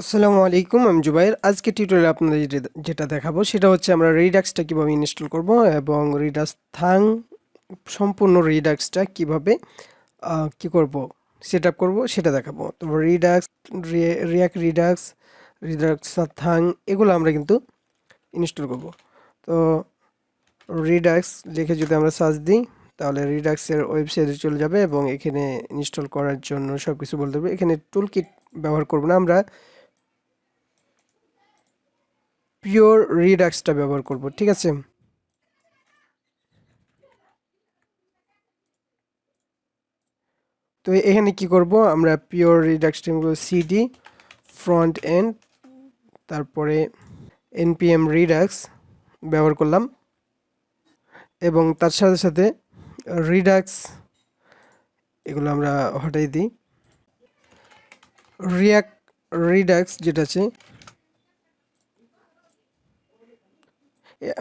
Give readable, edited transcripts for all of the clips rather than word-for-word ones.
আসসালামু আলাইকুম, আমি জুবাইর। আজকে টিউটোরিয়ালে আপনাদের যেটা দেখাবো সেটা হচ্ছে আমরা রিডাক্সটা কিভাবে ইনস্টল করব এবং রিডাক্স থাং সম্পূর্ণ রিডাক্সটা কিভাবে কি করব সেটআপ করব সেটা দেখাবো। তো রিডাক্স, রিয়াক্ট রিডাক্স, রিডাক্স থাং এগুলো আমরা কিন্তু ইনস্টল করব। তো রিডাক্স লিখে যদি আমরা সার্চ দিই তাহলে রিডাক্সের ওয়েবসাইটে চলে যাবে এবং এখানে ইনস্টল করার জন্য সব কিছু বলতে হবে। এখানে টুল কিট ব্যবহার করব না, আমরা পিওর রিডাক্সটা ব্যবহার করব, ঠিক আছে। তো এখানে কি করব, আমরা পিওর রিডাক্সটা সিডি ফ্রন্ট এন্ড তারপরে npm রিডাক্স ব্যবহার করলাম এবং তার সাথে সাথে রিডাক্স এগুলো আমরা হটাই দিই। রিয়াক্ট রিডাক্স যেটা আছে,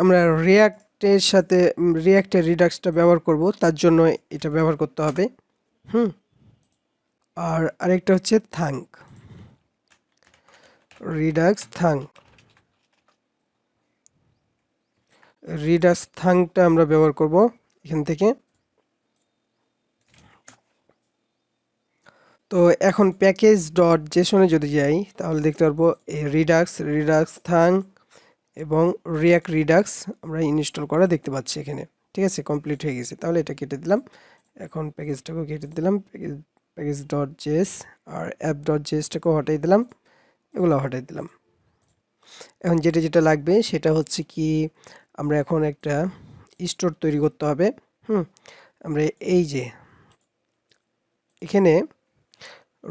আমরা রিয়াক্টের সাথে রিয়াক্টের রিডাক্সটা ব্যবহার করব, তার জন্য এটা ব্যবহার করতে হবে। আর আরেকটা হচ্ছে থাঙ্ক, রিডাক্স থাঙ্ক। রিডাক্স থাঙ্কটা আমরা ব্যবহার করব এখান থেকে। তো এখন প্যাকেজ ডট জেসনে যদি যাই তাহলে দেখতে পারবো এই রিডাক্স থাং এবং রিয়াক্ট রিডাক্স আমরা ইনস্টল করা দেখতে পাচ্ছি এখানে, ঠিক আছে। কমপ্লিট হয়ে গেছে, তাহলে এটা কেটে দিলাম। এখন প্যাকেজটাকেও কেটে দিলাম, প্যাকেজ ডট জেস আর অ্যাপ ডট জেসটাকেও হটাই দিলাম, এগুলো হটাই দিলাম। এখন যেটা যেটা লাগবে সেটা হচ্ছে কি, আমরা এখন একটা স্টোর তৈরি করতে হবে। আমরা এই যে এখানে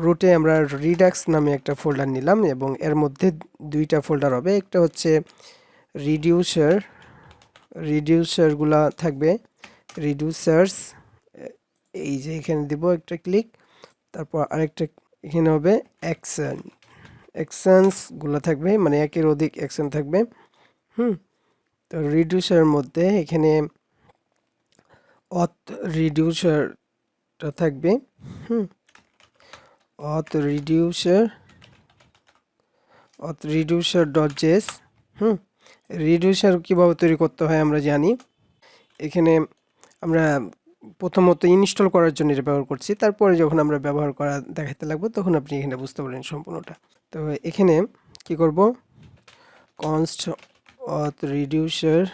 রুটে আমরা রিডাক্স নামে একটা ফোল্ডার নিলাম এবং এর মধ্যে দুইটা ফোল্ডার হবে। একটা হচ্ছে রিডিউসারগুলা থাকবে, রিডিউসার্স, এই যে এখানে দিব একটা ক্লিক, তারপর আরেকটা এখানে হবে অ্যাকশনসগুলো থাকবে, মানে একের অধিক অ্যাকশন থাকবে। তো রিডিউসারের মধ্যে এখানে অথ রিডিউসারটা থাকবে। অথ রিডিউসার ডট জেস। রিডিউসার কীভাবে তৈরি করতে হয় আমরা জানি। এখানে আমরা প্রথমত ইনস্টল করার জন্য এটা ব্যবহার করছি, তারপরে যখন আমরা ব্যবহার করা দেখাতে লাগবো তখন আপনি এখানে বুঝতে পারবেন সম্পূর্ণটা। তো এখানে কি করব, কনস্ট অথ রিডিউসার্স,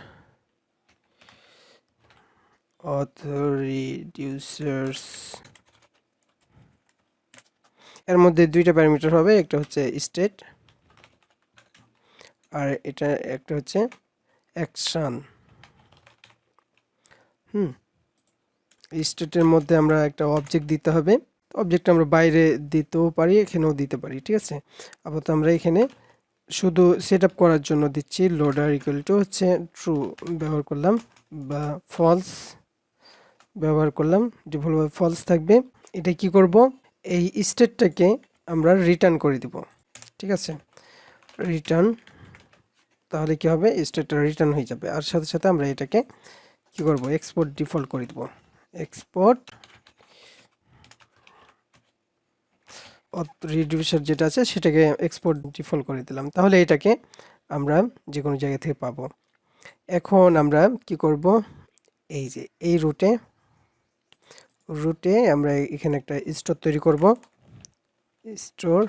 এর মধ্যে দুইটা প্যারামিটার হবে, একটা হচ্ছে স্টেট আর এটা একটা হচ্ছে অ্যাকশন। স্টেটের মধ্যে আমরা একটা অবজেক্ট দিতে হবে, অবজেক্ট আমরা বাইরে দিতেও পারি, এখানেও দিতে পারি, ঠিক আছে। আপাতত আমরা এখানে শুধু সেট আপ করার জন্য দিচ্ছি লোডার ইকুয়াল টু হচ্ছে ট্রু ব্যবহার করলাম বা ফলস ব্যবহার করলাম, ডিফল্টভাবে ফলস থাকবে। এটা কি করব, এই স্টেটটাকে আমরা রিটার্ন করে দিব, ঠিক আছে। রিটার্ন, তাহলে কি হবে, স্টেটটা রিটার্ন হয়ে যাবে। আর সাথে সাথে আমরা এটাকে কি করব, এক্সপোর্ট ডিফল্ট করে দেব, এক্সপোর্ট রিডিউসার যেটা আছে সেটাকে এক্সপোর্ট ডিফল্ট করে দিলাম, তাহলে এটাকে আমরা যে কোনো জায়গা থেকে পাবো। এখন আমরা কি করব, এই যে এই রুটে আমরা এখানে একটা স্টোর তৈরি করব, স্টোর,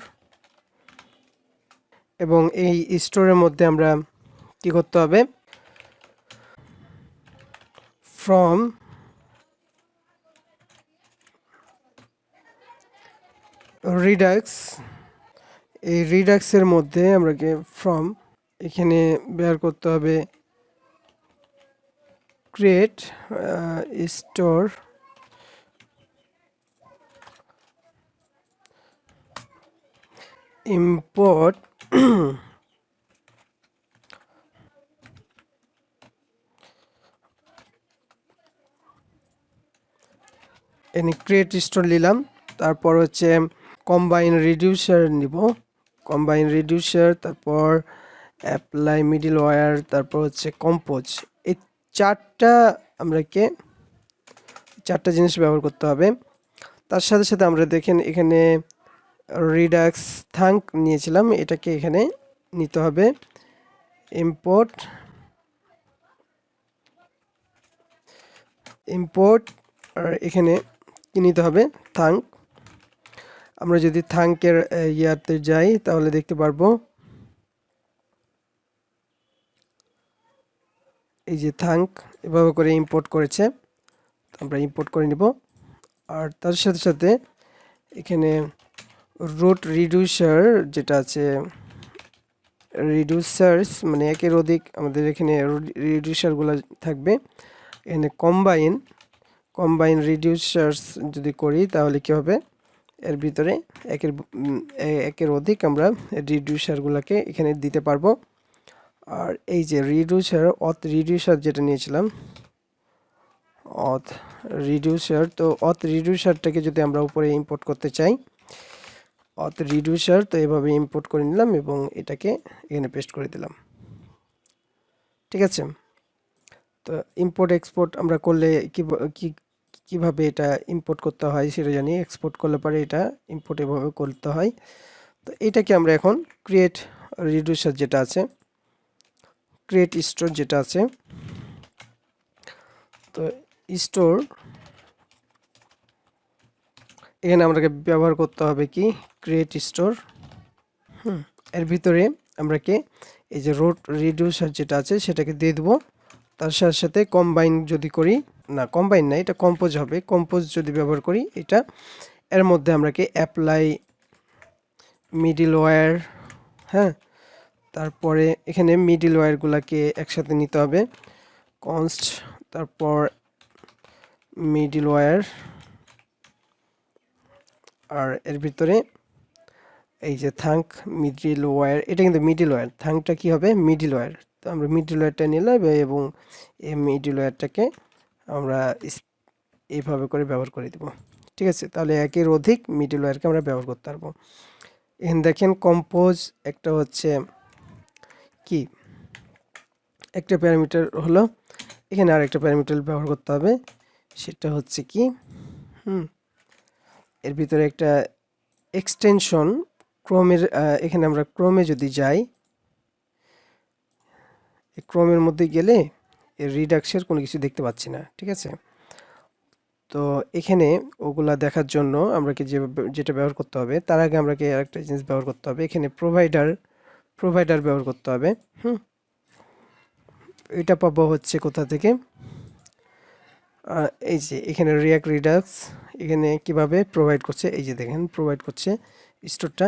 এবং এই স্টোরের মধ্যে আমরা কি করতে হবে, ফ্রম রিডাক্স, এই রিডাক্সের মধ্যে আমরাকে ফ্রম এখানে বের করতে হবে ক্রিয়েট স্টোর, ইম্পোর্ট এনে ক্রিয়েট স্টোর নিলাম, তারপর হচ্ছে কম্বাইন রিডিউসার নিব, কম্বাইন রিডিউসার, তারপর অ্যাপ্লাই মিডল ওয়্যার, তারপর হচ্ছে কম্পোজ। এই চারটা জিনিস ব্যবহার করতে হবে। তার সাথে সাথে আমরা দেখেন এখানে রিডাক্স থাঙ্ক নিয়েছিলাম, এটাকে এখানে নিতে হবে। ইম্পোর্ট আর এখানে কি নিতে হবে, থাঙ্ক। আমরা যদি থাঙ্কের ইয়াতে যাই তাহলে দেখতে পারবো এই যে থাঙ্ক এভাবে করে ইম্পোর্ট করেছে, আমরা ইম্পোর্ট করে নিব। আর তার সাথে সাথে এখানে রুট রিডিউসার যেটা আছে, রিডিউসার্স মানে একের অধিক আমাদের এখানে রিডিউসারগুলো থাকবে। এখানে কম্বাইন রিডিউসার্স যদি করি তাহলে কি হবে, এর ভিতরে একের অধিক আমরা রিডিউসারগুলোকে এখানে দিতে পারবো। আর এই যে রিডিউসার যেটা নিয়েছিলাম অথ রিডিউসারটাকে যদি আমরা উপরে ইম্পোর্ট করতে চাই, রিডিউসার তো এভাবে ইম্পোর্ট করে নিলাম এবং এটাকে এখানে পেস্ট করে দিলাম। ঠিক আছে, তো ইম্পোর্ট এক্সপোর্ট আমরা করলে কিভাবে এটা ইম্পোর্ট করতে হয় সেটা জানি। এক্সপোর্ট করলে পরে এটা ইম্পোর্ট এভাবে করতে হয়। তো এটাকে আমরা এখন ক্রিয়েট রিডিউসার যেটা আছে, ক্রিয়েট স্টোর যেটা আছে, তো স্টোর এখানে আমাকে ব্যবহার করতে হবে কি ক্রিয়েট স্টোর। এর ভিতরে আমরা এই যে রুট রিডিউসার যেটা আছে সেটাকে দিয়ে দেবো। তার সাথে সাথে কম্বাইন যদি করি, না কম্বাইন না, এটা কম্পোজ হবে। কম্পোজ যদি ব্যবহার করি এটা, এর মধ্যে আমরা অ্যাপ্লাই মিডল ওয়্যার, হ্যাঁ, তারপরে এখানে মিডল ওয়্যারগুলোকে একসাথে নিতে হবে, কনস্ট, তারপর মিডল ওয়্যার, আর এর ভিতরে এই যে থাঙ্ক মিডল ওয়্যার, এটা কিন্তু মিডল ওয়্যার, থাঙ্কটা কি হবে মিডল ওয়্যার। তো আমরা মিডল ওয়্যারটা নিলাম এবং এই মিডল ওয়্যারটাকে আমরা এইভাবে করে ব্যবহার করে দেব। ঠিক আছে, তাহলে একের অধিক মিডল ওয়্যারকে আমরা ব্যবহার করতে পারবো। এখানে দেখেন কম্পোজ একটা হচ্ছে কি একটা প্যারামিটার হলো, এখানে আর একটা প্যারামিটার ব্যবহার করতে হবে, সেটা হচ্ছে কি এর ভিতরে একটা এক্সটেনশন ক্রোমের, এখানে আমরা ক্রোমে যদি যাই, ক্রোমের মধ্যে গেলে এর রিডাক্সের কোনো কিছু দেখতে পাচ্ছি না। ঠিক আছে, তো এখানে ওগুলা দেখার জন্য আমরা যেটা ব্যবহার করতে হবে, তার আগে আমরা আরেকটা জিনিস ব্যবহার করতে হবে, এখানে প্রোভাইডার ব্যবহার করতে হবে। এটা পাবো হচ্ছে কোথা থেকে, এই যে এখানে রিয়াক্ট রিডাক্স এখানে কিভাবে প্রোভাইড করছে, এই যে দেখেন প্রোভাইড করছে স্টোরটা,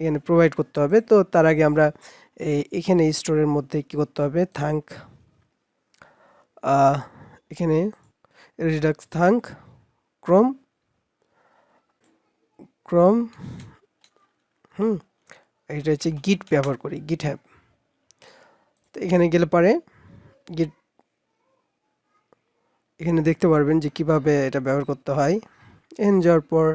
এখানে প্রোভাইড করতে হবে। তো তার আগে আমরা এখানে স্টোরের মধ্যে কি করতে হবে, থাঙ্ক, এখানে রিডাক্স থাঙ্ক ক্রোম এটা হচ্ছে গিট ব্যবহার করি, গিট হ্যাব। তো এখানে গেলে পরে এখানে দেখতে পারবেন যে কিভাবে এটা ব্যবহার করতে হয়। এখানে যাওয়ার পর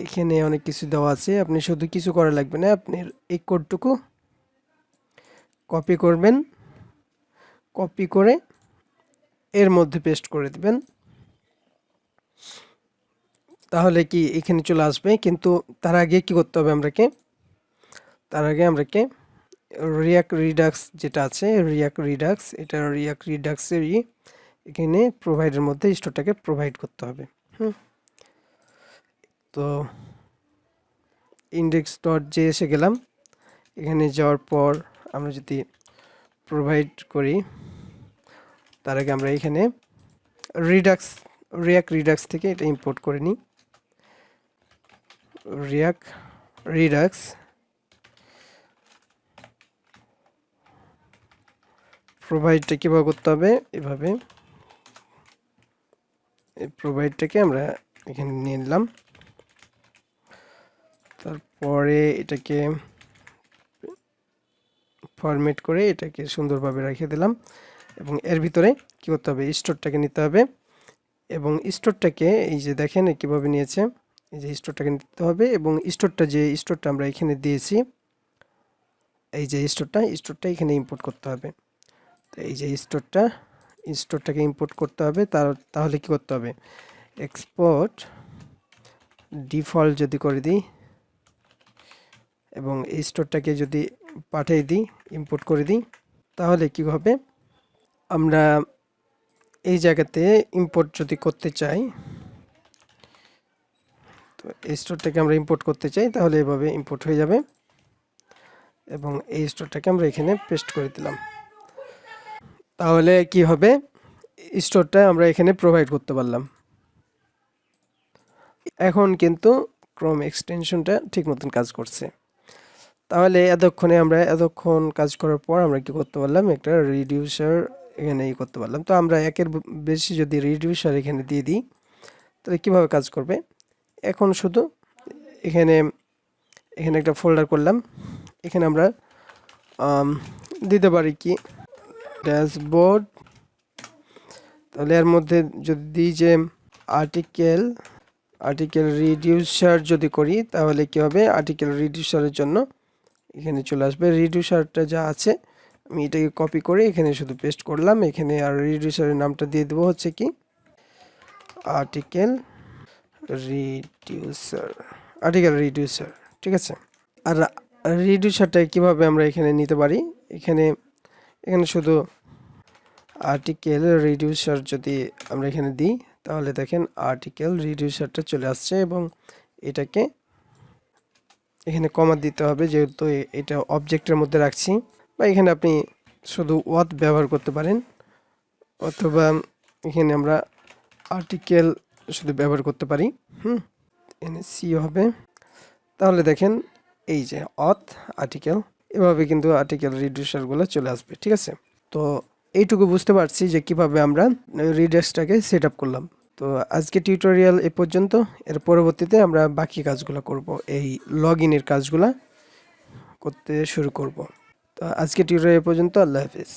এখানে অনেক কিছু দেওয়া আছে, আপনি শুধু কিছু করা লাগবে না, আপনি এই কোডটুকু কপি করবেন, কপি করে এর মধ্যে পেস্ট করে দিবেন, তাহলে কি এখানে চলে আসবে। কিন্তু তার আগে কি করতে হবে আমরাকে, তার আগে আমরাকে রিয়াক্ট রিডাক্স যেটা আছে, রিয়াক্ট রিডাক্সেরই এখানে প্রোভাইডের মধ্যে স্টোরটাকে প্রোভাইড করতে হবে। তো index.js এ গেলাম, এখানে যাওয়ার পর আমরা যদি প্রোভাইড করি, তার আগে আমরা এখানে রিয়াক্ট রিডাক্স থেকে এটা ইম্পোর্ট করে নিই। রিয়াক্ট রিডাক্স প্রোভাইডটা কীভাবে করতে হবে, এভাবে এই প্রোভাইডটাকে আমরা এখানে নিয়ে নিলাম, তারপরে এটাকে ফরম্যাট করে এটাকে সুন্দরভাবে রেখে দিলাম। এবং এর ভিতরে কি করতে হবে, স্টোরটাকে নিতে হবে, এবং স্টোরটাকে এই যে দেখেন কীভাবে নিয়েছে, এই যে স্টোরটাকে নিতে হবে, এবং স্টোরটা আমরা এখানে দিয়েছি, এই যে স্টোরটা এখানে ইম্পোর্ট করতে হবে। তো এই যে স্টোরটাকে ইম্পোর্ট করতে হবে, তাহলে কি করতে হবে, এক্সপোর্ট ডিফল্ট যদি করে দিই, এবং এই স্টোরটাকে যদি পাঠিয়ে দিই, ইম্পোর্ট করে দিই, তাহলে কি হবে, আমরা এই জায়গাতে ইম্পোর্ট যদি করতে চাই, তো এই স্টোরটাকে আমরা ইম্পোর্ট করতে চাই, তাহলে এভাবে ইম্পোর্ট হয়ে যাবে এবং এই স্টোরটাকে আমরা এখানে পেস্ট করে দিলাম। তাহলে কি হবে, স্টোরটা আমরা এখানে প্রোভাইড করতে পারলাম। এখন কিন্তু ক্রোম এক্সটেনশনটা ঠিক মতন কাজ করছে। তাহলে এতক্ষণ কাজ করার পর আমরা কি করতে পারলাম, একটা রিডিউসার এখানে করতে পারলাম। তো আমরা একের বেশি যদি রিডিউসার এখানে দিয়ে দিই, তাহলে কীভাবে কাজ করবে, এখন শুধু এখানে একটা ফোল্ডার করলাম, এখানে আমরা দিতে পারি কি ড্যাশবোর্ড, তাহলে এর মধ্যে যদি দিই যে আর্টিকেল রিডিউসার যদি করি, তাহলে কি হবে, আর্টিকেল রিডিউসারের জন্য এখানে চলে আসবে। রিডিউসারটা যা আছে আমি এটাকে কপি করে এখানে শুধু পেস্ট করলাম, এখানে আর রিডিউসারের নামটা দিয়ে দেবো হচ্ছে কি আর্টিকেল রিডিউসার, ঠিক আছে। আর রিডিউসারটা কিভাবে আমরা এখানে নিতে পারি, এখানে শুধু আর্টিকেল রিডিউসার যদি আমরা এখানে দিই, তাহলে দেখেন আর্টিকেল রিডিউসারটা চলে আসছে এবং এটাকে এখানে কমা দিতে হবে, যেহেতু এটা অবজেক্টের মধ্যে রাখছি। বা এখানে আপনি শুধু ওয়াথ ব্যবহার করতে পারেন, অথবা এখানে আমরা আর্টিকেল শুধু ব্যবহার করতে পারি। এখানে সি হবে, তাহলে দেখেন এই যে অথ আর্টিকেল, এভাবে কিন্তু আর্টিকেল রিডিউসারগুলো চলে আসবে, ঠিক আছে। তো এইটুকু বুঝতে পারছি যে কিভাবে আমরা রিডাক্সটাকে সেট আপ করলাম। তো আজকে টিউটোরিয়াল এ পর্যন্ত, এর পরবর্তীতে আমরা বাকি কাজগুলো করব, এই লগ ইনের কাজগুলো করতে শুরু করব। তো আজকে টিউটোরিয়াল এ পর্যন্ত, আল্লাহ হাফিজ।